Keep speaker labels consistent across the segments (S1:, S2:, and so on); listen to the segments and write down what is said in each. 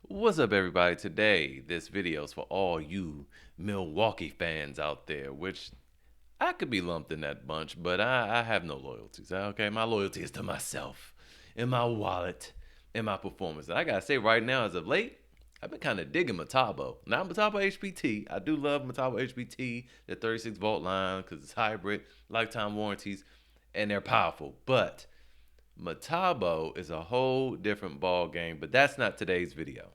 S1: What's up, everybody? Today, this video is for all you Milwaukee fans out there, which I could be lumped in that bunch, but I have no loyalties. Okay, my loyalty is to myself, and my wallet, and my performance. And I gotta say, right now, as of late, I've been kind of digging Metabo. Not Metabo HPT. I do love Metabo HPT, the 36 volt line, because it's hybrid, lifetime warranties, and they're powerful. But Metabo is a whole different ball game. But that's not today's video.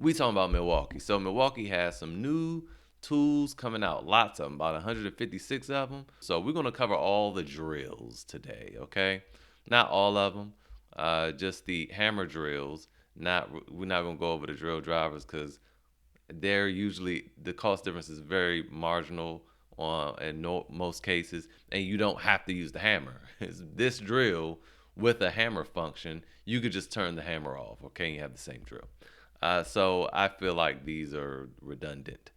S1: We talking about Milwaukee. So Milwaukee has some new tools coming out. Lots of them, about 156 of them. So we're gonna cover all the drills today. Okay, not all of them, just the hammer drills. We're not gonna go over the drill drivers because they're usually the cost difference is very marginal in most cases, and you don't have to use the hammer. This drill with a hammer function, you could just turn the hammer off. Okay, you have the same drill. So I feel like these are redundant.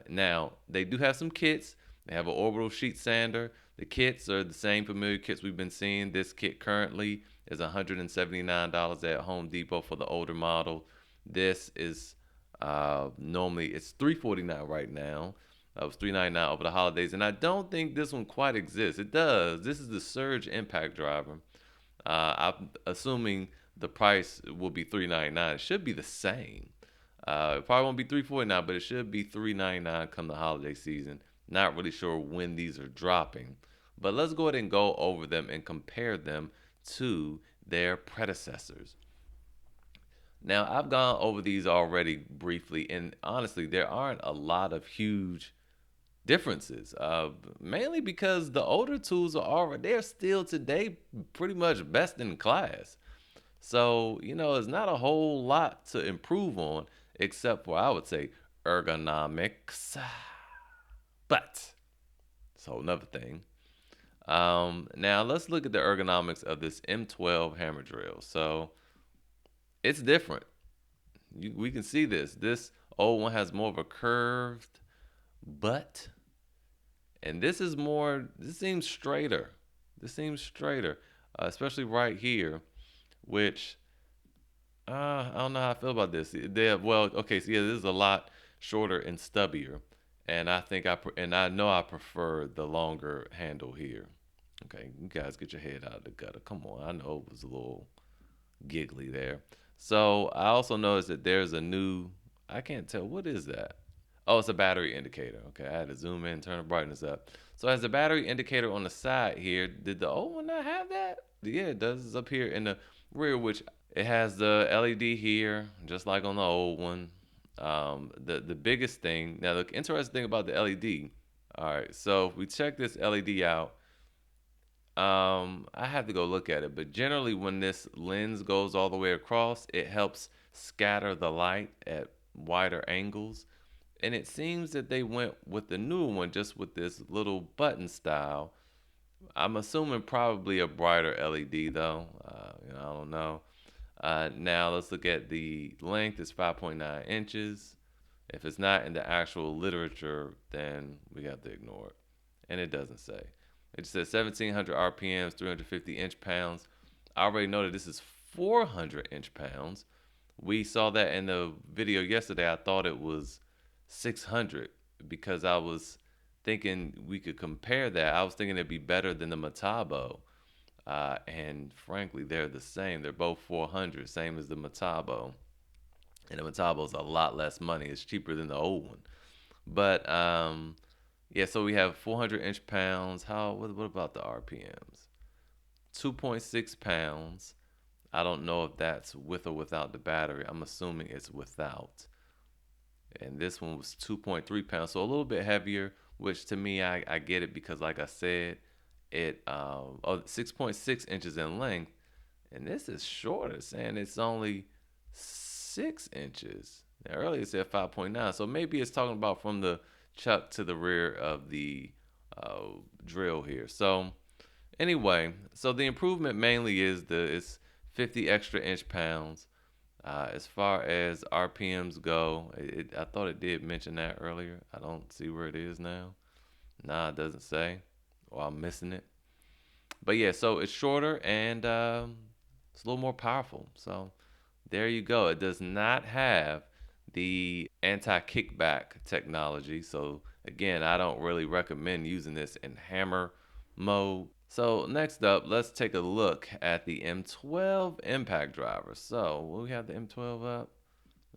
S1: Now, they do have some kits. They have an orbital sheet sander. The kits are the same familiar kits we've been seeing. This kit currently is $179 at Home Depot for the older model. This is normally it's $349 right now. It was $399 over the holidays, and I don't think this one quite exists. It does. This is the Surge Impact Driver. I'm assuming the price will be $399. It should be the same. It probably won't be $349, but it should be $399 come the holiday season. Not really sure when these are dropping, but let's go ahead and go over them and compare them to their predecessors. Now, I've gone over these already briefly, and honestly, there aren't a lot of huge differences. Mainly because the older tools are already they're still today pretty much best in class. So, it's not a whole lot to improve on, except for, I would say, ergonomics. But, so another thing. Now, let's look at the ergonomics of this M12 Hammer Drill. So, it's different. We can see this. This old one has more of a curved butt, and this seems straighter. This seems straighter, especially right here, which I don't know how I feel about this. Well, okay, so yeah, this is a lot shorter and stubbier, and I know I prefer the longer handle here. Okay, you guys get your head out of the gutter. Come on, I know it was a little giggly there. So I also noticed that there's a new. I can't tell what is that. Oh, it's a battery indicator. Okay, I had to zoom in, turn the brightness up. So it has a battery indicator on the side here. Did the old one not have that? Yeah, it does. It's up here in the rear, which it has the LED here, just like on the old one. The biggest thing now, the interesting thing about the LED. All right, so if we check this LED out, I have to go look at it, but generally when this lens goes all the way across, it helps scatter the light at wider angles. And it seems that they went with the new one just with this little button style. I'm assuming probably a brighter LED though. I don't know. Now let's look at the length. It's 5.9 inches. If it's not in the actual literature, then we have to ignore it. And it doesn't say. It just says 1,700 RPMs, 350 inch-pounds. I already know that this is 400 inch-pounds. We saw that in the video yesterday. I thought it was 600 because I was thinking we could compare that. I was thinking it'd be better than the Metabo. And frankly, they're the same. They're both 400, same as the Metabo. And the Metabo is a lot less money. It's cheaper than the old one. But yeah, so we have 400 inch-pounds. What about the RPMs? 2.6 pounds. I don't know if that's with or without the battery. I'm assuming it's without. And this one was 2.3 pounds, so a little bit heavier, which to me, I get it because, like I said, 6.6 inches in length, and this is shorter, saying it's only 6 inches. Now, earlier it said 5.9, so maybe it's talking about from the chuck to the rear of the drill here. So anyway, so the improvement mainly is it's 50 extra inch-pounds. As far as RPMs go, I thought it did mention that earlier. I don't see where it is now. Nah, it doesn't say. Or I'm missing it. But yeah, so it's shorter and it's a little more powerful. So There you go. It does not have the anti-kickback technology. So again, I don't really recommend using this in hammer mode. So next up, let's take a look at the M12 Impact Driver. So will we have the M12 up?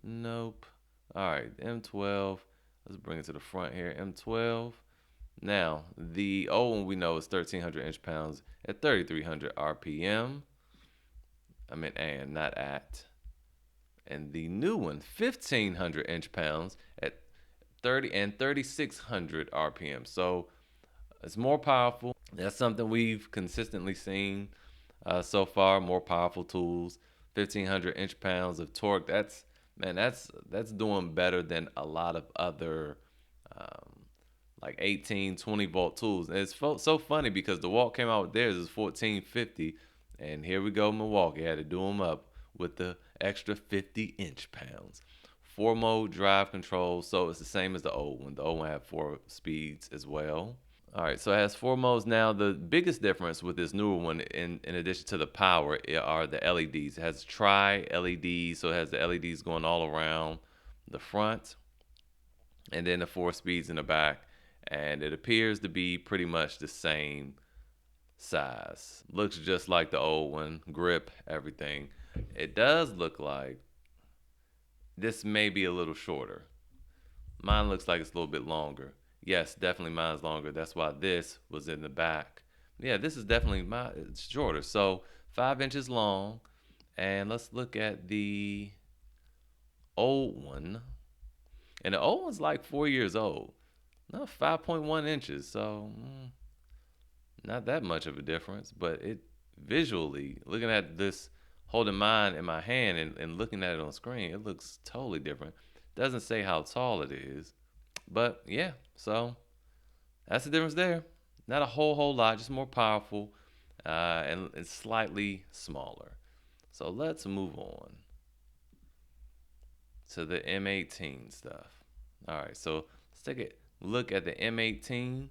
S1: Nope. All right, M12. Let's bring it to the front here. M12. Now, the old one we know is 1,300 inch-pounds at 3,300 RPM. I meant and, not at. And the new one, 1,500 inch-pounds at 3,600 RPM. So it's more powerful. That's something we've consistently seen so far. More powerful tools, 1,500 inch-pounds of torque. That's doing better than a lot of other like 18, 20 volt tools. And it's so funny because the Walk came out with theirs is 1450, and here we go, Milwaukee had to do them up with the extra 50 inch-pounds. 4-mode drive control, so it's the same as the old one. The old one had 4 speeds as well. All right, so it has 4 modes now. The biggest difference with this newer one, in addition to the power, are the LEDs. It has tri-LEDs, so it has the LEDs going all around the front, and then the 4 speeds in the back. And it appears to be pretty much the same size. Looks just like the old one, grip, everything. It does look like this may be a little shorter. Mine looks like it's a little bit longer. Yes, definitely mine's longer. That's why this was in the back. Yeah, this is definitely it's shorter. So 5 inches long. And let's look at the old one. And the old one's like 4 years old. No, 5.1 inches. So not that much of a difference. But it visually, looking at this, holding mine in my hand and looking at it on screen, it looks totally different. Doesn't say how tall it is. But yeah, so that's the difference there. Not a whole lot, just more powerful and slightly smaller. So let's move on to the M18 stuff. All right, so let's take a look at the M18.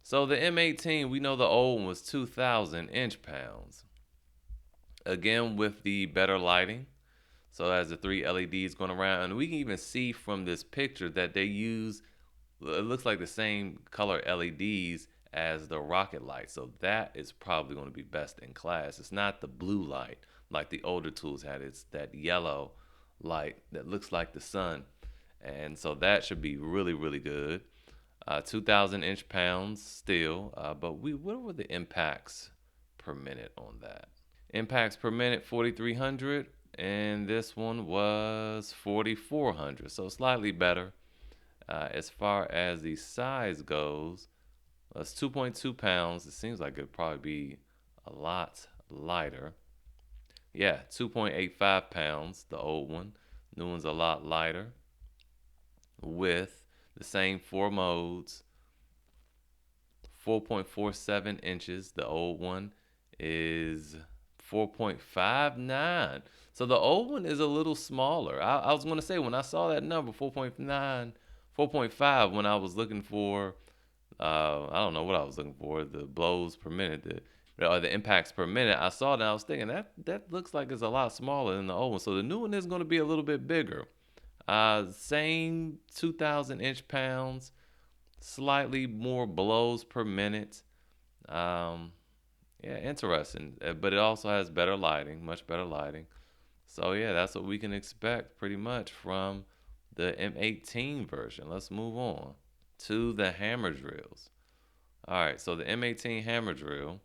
S1: So the M18, we know the old one was 2,000 inch-pounds. Again, with the better lighting. So it has the 3 LEDs going around. And we can even see from this picture that they use, it looks like the same color LEDs as the rocket light. So that is probably going to be best in class. It's not the blue light like the older tools had. It's that yellow light that looks like the sun. And so that should be really, really good. 2,000 inch-pounds still. But what were the impacts per minute on that? Impacts per minute, 4,300. And this one was 4,400. So slightly better. As far as the size goes, it's 2.2 pounds. It seems like it'd probably be a lot lighter. Yeah, 2.85 pounds, the old one. New one's a lot lighter with the same 4 modes. 4.47 inches. The old one is 4.59. So the old one is a little smaller. I was going to say, when I saw that number, 4.9, 4.5, when I was looking for, I don't know what I was looking for, the blows per minute, the impacts per minute, I saw that, I was thinking, that looks like it's a lot smaller than the old one. So the new one is going to be a little bit bigger. Same 2,000 inch-pounds, slightly more blows per minute. Yeah, interesting. But it also has better lighting, much better lighting. So yeah, that's what we can expect pretty much from the M18 version. Let's move on to the hammer drills. All right, so the M18 Hammer Drill.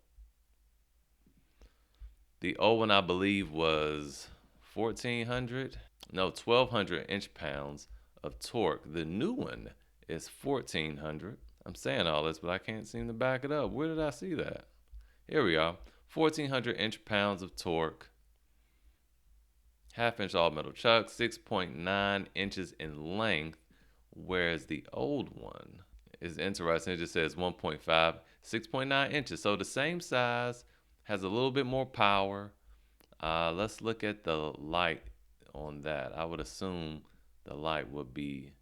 S1: The old one, I believe, was 1,400. No, 1,200 inch-pounds of torque. The new one is 1,400. I'm saying all this, but I can't seem to back it up. Where did I see that? Here we are. 1,400 inch-pounds of torque. Half-inch all-metal chuck, 6.9 inches in length, whereas the old one is interesting. It just says 1.5, 6.9 inches. So the same size, has a little bit more power. Let's look at the light on that. I would assume the light would be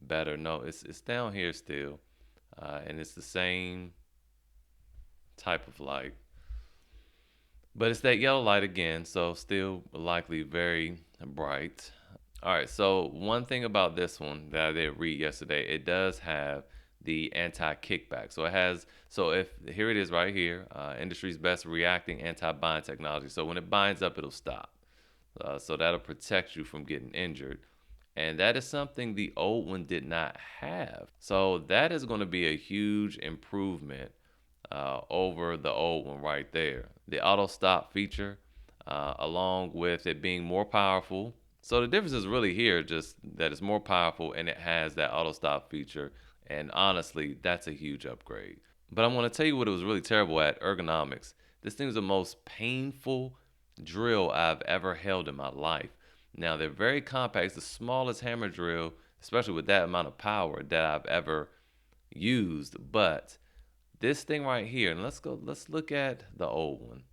S1: better. No, it's down here still, and it's the same type of light. But it's that yellow light again, so still likely very bright. All right, so one thing about this one that I did read yesterday, it does have the anti-kickback. So it has, so if here it is right here, industry's best reacting anti-bind technology. So when it binds up, it'll stop. So that'll protect you from getting injured. And that is something the old one did not have. So that is going to be a huge improvement over the old one right there. The auto stop feature, along with it being more powerful. So the difference is really here, just that it's more powerful and it has that auto stop feature. And honestly, that's a huge upgrade. But I'm going to tell you what it was really terrible at: ergonomics. This thing was the most painful drill I've ever held in my life. Now, they're very compact. It's the smallest hammer drill, especially with that amount of power, that I've ever used. But this thing right here, and let's look at the old one.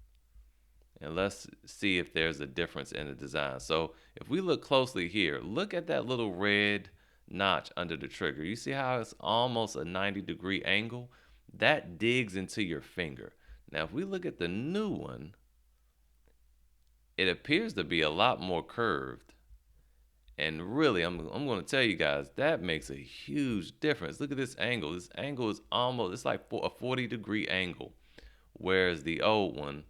S1: And let's see if there's a difference in the design. So if we look closely here, look at that little red notch under the trigger. You see how it's almost a 90-degree angle? That digs into your finger. Now, if we look at the new one, it appears to be a lot more curved. And really, I'm going to tell you guys, that makes a huge difference. Look at this angle. This angle is almost, it's like a 40-degree angle. Whereas the old one,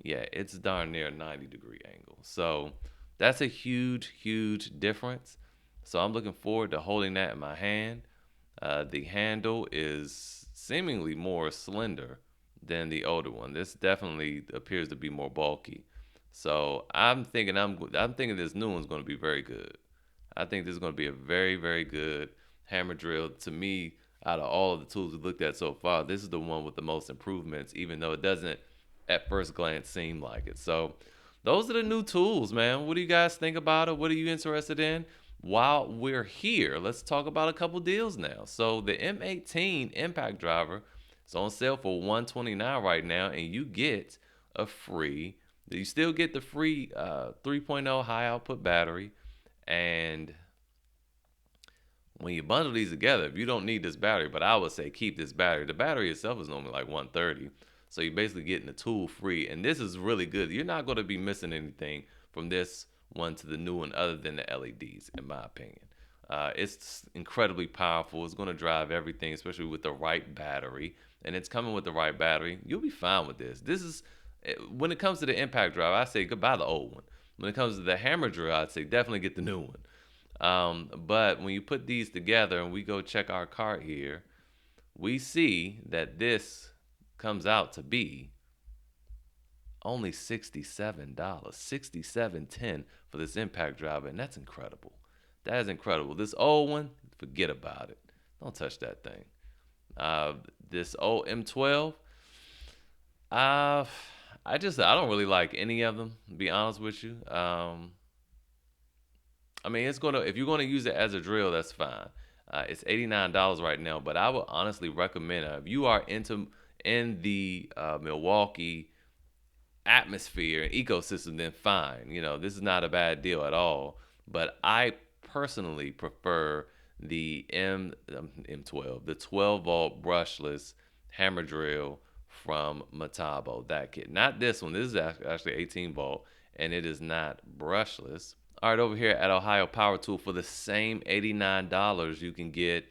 S1: yeah, it's darn near a 90-degree angle. So that's a huge, huge difference. So I'm looking forward to holding that in my hand. The handle is seemingly more slender than the older one. This definitely appears to be more bulky. So I'm thinking this new one's going to be very good. I think this is going to be a very, very good hammer drill. To me, out of all of the tools we looked at so far, this is the one with the most improvements, even though it doesn't at first glance seem like it. So those are the new tools, man. What do you guys think about it? What are you interested in? While we're here, let's talk about a couple deals now. So the M18 Impact Driver is on sale for $129 right now, and you get a free. You still get the free 3.0 high output battery, and when you bundle these together, if you don't need this battery, but I would say keep this battery. The battery itself is normally like 130, so you're basically getting the tool free, and this is really good. You're not going to be missing anything from this one to the new one other than the LEDs, in my opinion. It's incredibly powerful. It's going to drive everything, especially with the right battery, and it's coming with the right battery. You'll be fine with this. This is when it comes to the impact drive, I say goodbye to the old one. When it comes to the hammer drill, I'd say definitely get the new one. But when you put these together and we go check our cart here, we see that this comes out to be only $67, $67.10 for this impact driver, and that's incredible. That is incredible. This old one, forget about it. Don't touch that thing. This old M12, uh, I don't really like any of them, to be honest with you. I mean, if you're gonna use it as a drill, that's fine. It's $89 right now, but I would honestly recommend if you are in the Milwaukee atmosphere and ecosystem, then fine. You know, this is not a bad deal at all. But I personally prefer the M12, the 12 volt brushless hammer drill from Metabo. That kit, not this one. This is actually 18 volt, and it is not brushless. All right, over here at Ohio Power Tool, for the same $89, you can get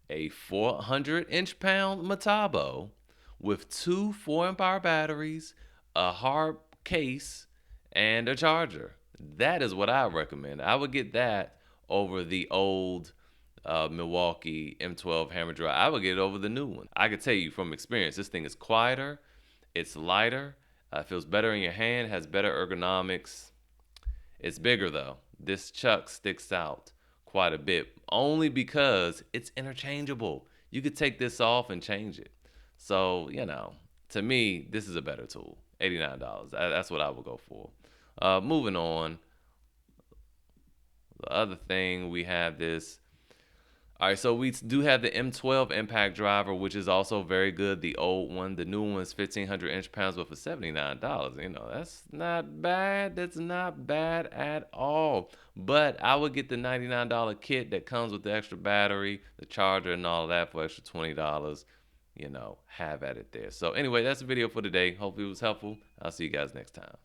S1: a 400 inch-pound Metabo with two 4-amp-hour batteries, a hard case, and a charger. That is what I recommend. I would get that over the old Milwaukee M12 Hammer Drill. I would get it over the new one. I could tell you from experience, this thing is quieter, it's lighter, feels better in your hand, has better ergonomics. It's bigger though. This chuck sticks out quite a bit, only because it's interchangeable. You could take this off and change it. So, to me, this is a better tool. $89. That's what I would go for. Moving on. The other thing, we have this. All right, so we do have the M12 Impact Driver, which is also very good. The old one, the new one is 1,500 inch-pounds, but for $79, that's not bad. That's not bad at all. But I would get the $99 kit that comes with the extra battery, the charger, and all of that for extra $20. have at it there. So anyway, that's the video for today. Hopefully it was helpful. I'll see you guys next time.